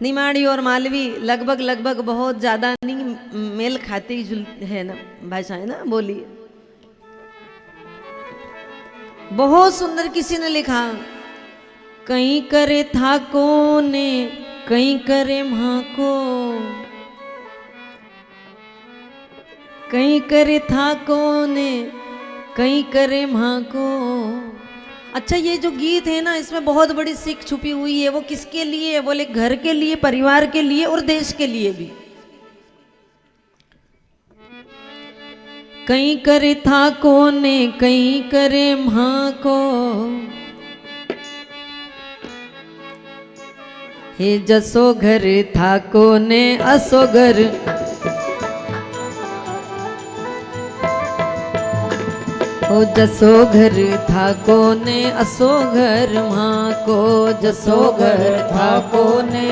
निमाड़ी और मालवी लगभग लगभग बहुत ज्यादा नहीं मेल खाती है ना भाषा, है ना, बोलिए। बहुत सुंदर किसी ने लिखा, कहीं करे थाको ने कहीं करे म्हाको, कहीं करे थाको ने कहीं करे म्हाको। अच्छा, ये जो गीत है ना, इसमें बहुत बड़ी सीख छुपी हुई है। वो किसके लिए है? बोले घर के लिए, परिवार के लिए और देश के लिए भी। कहीं करे थाको ने कहीं करे म्हाको, हे जसो घर थाको ने असो घर, ओ जसो घर थाको ने असो घर म्हाको, जसो घर थाको ने।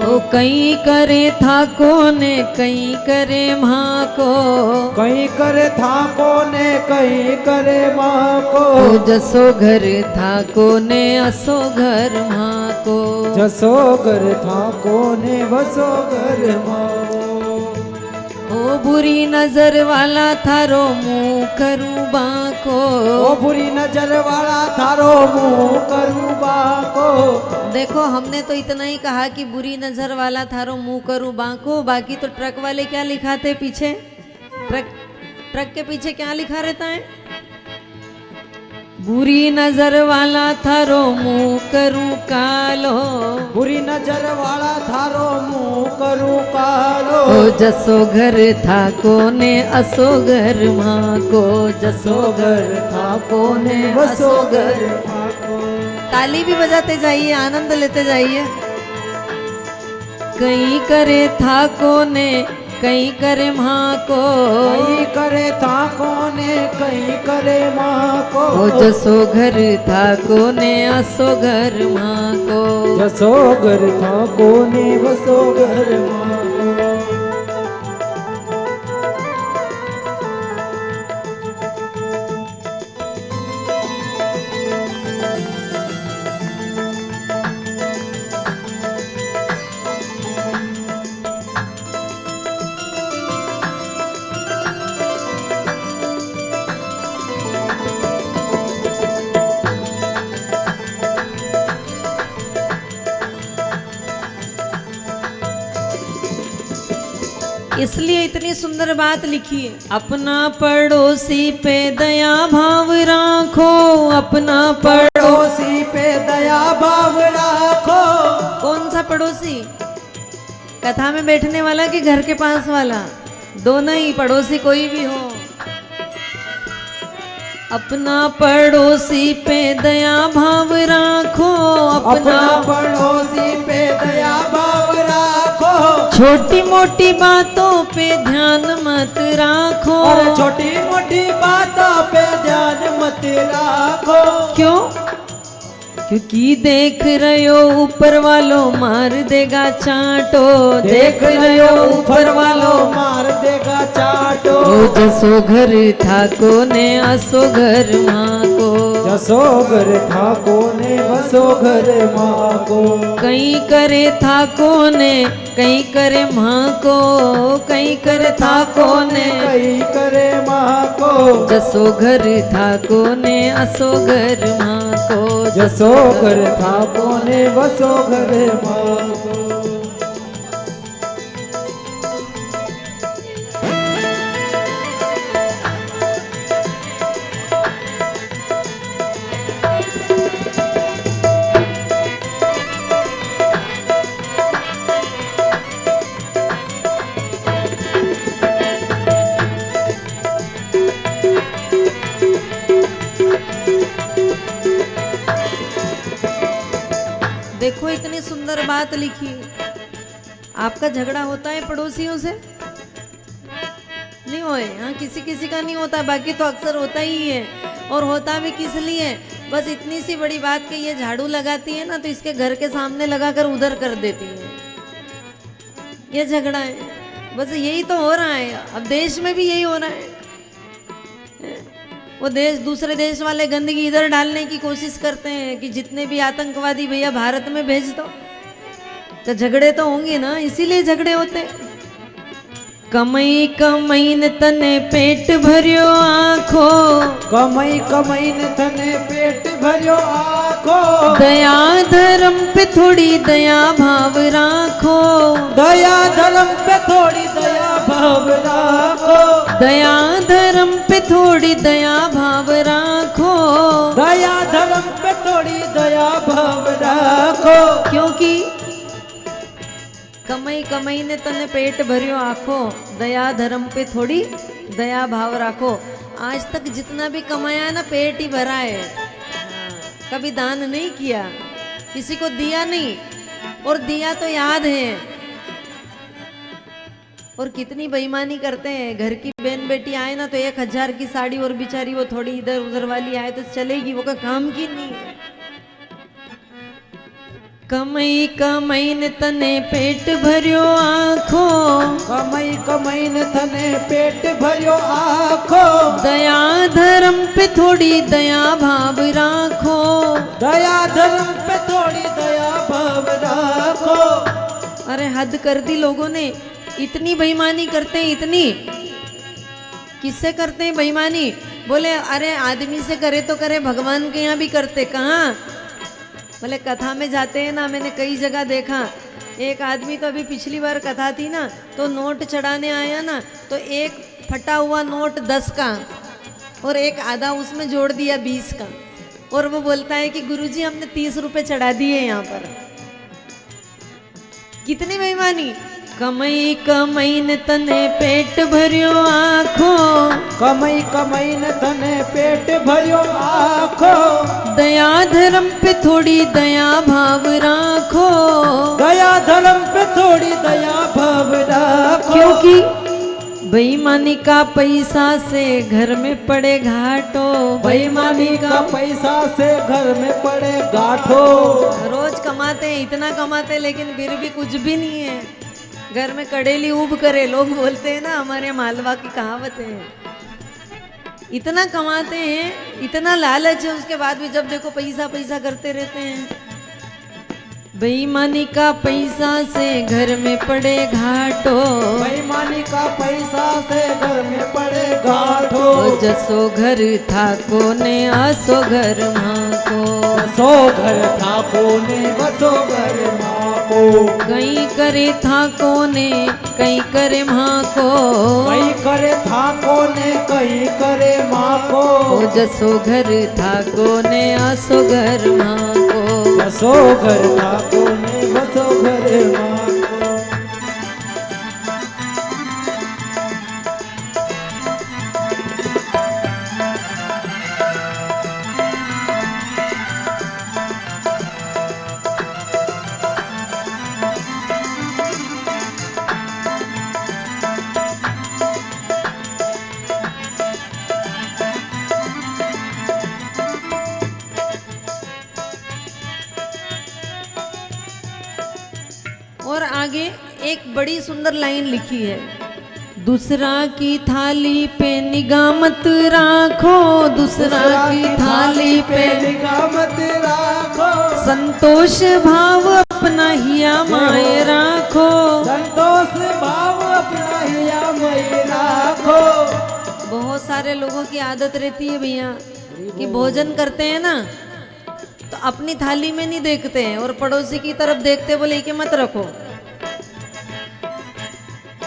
ओ कहीं करे थाको ने कहीं करे म्हाको, कहीं करे थाको ने कहीं करे म्हाको, ओ जसो घर थाको ने असो घर म्हाको, जसो घर थाको ने वसो घर म्हाको। ओ बुरी नजर वाला थारो मुंह करूं बाको, ओ बुरी नजर वाला थारो मुंह करूं बाको। देखो, हमने तो इतना ही कहा कि बुरी नजर वाला थारो मुंह करूं बाको, बाकी तो ट्रक वाले क्या लिखाते पीछे? ट्रक के पीछे क्या लिखा रहता है? बुरी नजर वाला थारो मुंह करूं कालो, बुरी नजर वाला थारो मुंह करूं कालो, ओ जसो घर थाको ने असो घर म्हाको, जसो घर थाको ने असो घर। ताली भी बजाते जाइए, आनंद लेते जाइए। कहीं करे थाको ने कहीं करे म्हाको, कहीं करे थाको ने कहीं करे म्हाको, ओ जसो घर थाको ने असो घर म्हाको, जसो घर थाको ने वसो घर म्हाको। इसलिए इतनी सुंदर बात लिखी है, अपना पड़ोसी पे दया भाव राखो, अपना पड़ोसी पे दया भाव राखो। कौन सा पड़ोसी? कथा में बैठने वाला कि घर के पास वाला? दोनों ही, पड़ोसी कोई भी हो। अपना पड़ोसी पे दया भाव राखो, अपना पड़ोसी पे दया भाव राखो, छोटी मोटी बातों पे ध्यान मत राखो, और छोटी मोटी बातों पे ध्यान मत राखो। क्यों? क्योंकि देख रहे हो ऊपर वालों मार देगा चाटो, देख रहे हो ऊपर वालों मार देगा चाटो, ओ जसो घर थाको ने असो घर म्हाको, जसो घर थाको ने वसो घर म्हाको। कहीं करे थाको ने कहीं करे म्हाको, कहीं करे थाको ने कहीं करे म्हाको, जसो घर थाको ने असो घर म्हाको, जसो घर थाको ने वसो घर म्हाको। देखो, इतनी सुंदर बात लिखी। आपका झगड़ा होता है पड़ोसियों से? नहीं होए? हाँ, किसी किसी का नहीं होता, बाकी तो अक्सर होता ही है। और होता भी किस लिए? बस इतनी सी बड़ी बात कि ये झाड़ू लगाती है ना, तो इसके घर के सामने लगाकर उधर कर देती है। ये झगड़ा है, बस यही तो हो रहा है। अब देश में भी यही हो रहा है। वो देश, दूसरे देश वाले गंदगी इधर डालने की कोशिश करते हैं कि जितने भी आतंकवादी भैया भारत में भेज दो, तो झगड़े तो होंगे ना, इसीलिए झगड़े होते। कमई कमईन तने पेट भरियो आँखो, कमई कमईन तने पेट भरियो आँखो, दया धर्म पे थोड़ी दया भाव राखो, दया धर्म पे थोड़ी दया भाव राखो, दया धर्म पे थोड़ी दया भाव राखो, दया धर्म पे थोड़ी दया भाव राखो। क्योंकि कमई कमई ने तने पेट भरियो आखो, दया धर्म पे थोड़ी दया भाव राखो। आज तक जितना भी कमाया है ना, पेट ही भरा है। कभी दान नहीं किया, किसी को दिया नहीं, और दिया तो याद है। और कितनी बेईमानी करते हैं। घर की बहन बेटी आए ना तो 1000 की साड़ी, और बेचारी वो थोड़ी इधर उधर वाली आए तो चलेगी, वो का काम की नहीं है। कमई कमईन तने पेट भरियो आँखो, कमई कमईन तने पेट भरियो आँखो, दया धर्म पे थोड़ी दया भाव राखो, दया धर्म पे थोड़ी दया भाव राखो। अरे हद कर दी लोगों ने, इतनी बेईमानी करते हैं, इतनी। किससे करते हैं बेईमानी? बोले अरे आदमी से करे तो करे, भगवान के यहाँ भी करते। कहाँ? बोले कथा में जाते हैं ना, मैंने कई जगह देखा। एक आदमी तो अभी पिछली बार कथा थी ना, तो नोट चढ़ाने आया ना, तो एक फटा हुआ नोट 10 का और एक आधा उसमें जोड़ दिया 20 का, और वो बोलता है कि गुरुजी हमने 30 रुपए चढ़ा दिए यहाँ पर। कितनी बेईमानी। कमई कमईन तने पेट भरियो आँखो, कमई कमईन तने पेट भरियो आँखो, दया धर्म पे थोड़ी दया भाव राखो, दया धर्म पे थोड़ी दया भाव राखो। क्योंकि बेईमानी का पैसा से घर में पड़े घाटो, बेईमानी का पैसा से घर में पड़े गाठो। रोज कमाते हैं, इतना कमाते हैं, लेकिन फिर भी कुछ भी नहीं है। घर में कड़ेली ऊब करे, लोग बोलते हैं ना, हमारे मालवा की कहावत है। इतना कमाते हैं, इतना लालच है, उसके बाद भी जब देखो पैसा पैसा करते रहते हैं। बेईमानी का पैसा से घर में पड़े घाटो, बेईमानी का पैसा से घर में पड़े गाठो। जसो घर था कोने आसो घर माको, सो घर था कोने बसो घर माको, कहीं करे था कोने कहीं करे माँ को, कहीं करे था कोने कहीं करे माँ को। जसो घर था कोने आसो घर माँ को, बसो घर था कोने बसो घर माँ को। और आगे एक बड़ी सुंदर लाइन लिखी है, दूसरा की थाली पे निगाह मत राखो, दूसरा की थाली पे निगाह मत राखो, संतोष भाव अपना हिया माए राखो, संतोष भाव अपना हिया माए राखो। बहुत सारे लोगों की आदत रहती है भैया कि भोजन करते हैं ना तो अपनी थाली में नहीं देखते हैं और पड़ोसी की तरफ देखते, बोले कि मत रखो।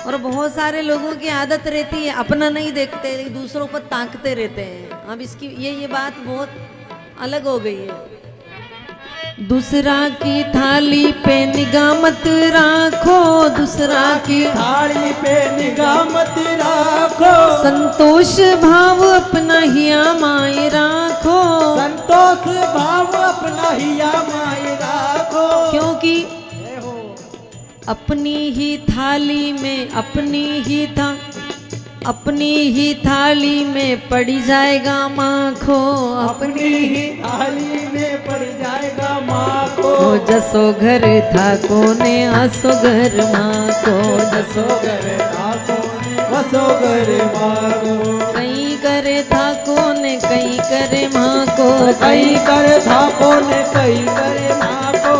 और बहुत सारे लोगों की आदत रहती है अपना नहीं देखते, दूसरों पर ताकते रहते हैं। अब इसकी ये बात बहुत अलग हो गई है। दूसरा की थाली पे निगाह मत राखो, दूसरा की थाली पे निगाह मत राखो, संतोष भाव अपना हिया माए राखो, संतोष भाव अपना हिया माए राखो। क्योंकि अपनी ही थाली में अपनी ही थाली में पड़ी जाएगा माखो, अपनी ही थाली में पड़ जाएगा माँ को। जसो घर था कोने आसो घर माखो, जसो घर था कोने बसो घर माँ को। कहीं करे था कोने कहीं करे माँ को, कहीं करे था कोने कहीं करे माँ को।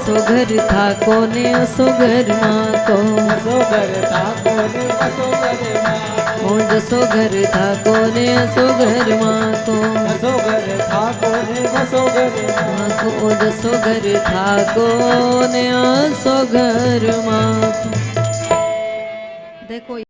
जसो घर था कोने असो घर माँ को असो घर था कोने असो घर माँ ओ जसो घर था कोने असो घर माँ को असो घर था कोने असो घर माँ को ओ जसो घर था कोने असो घर माँ को। देखो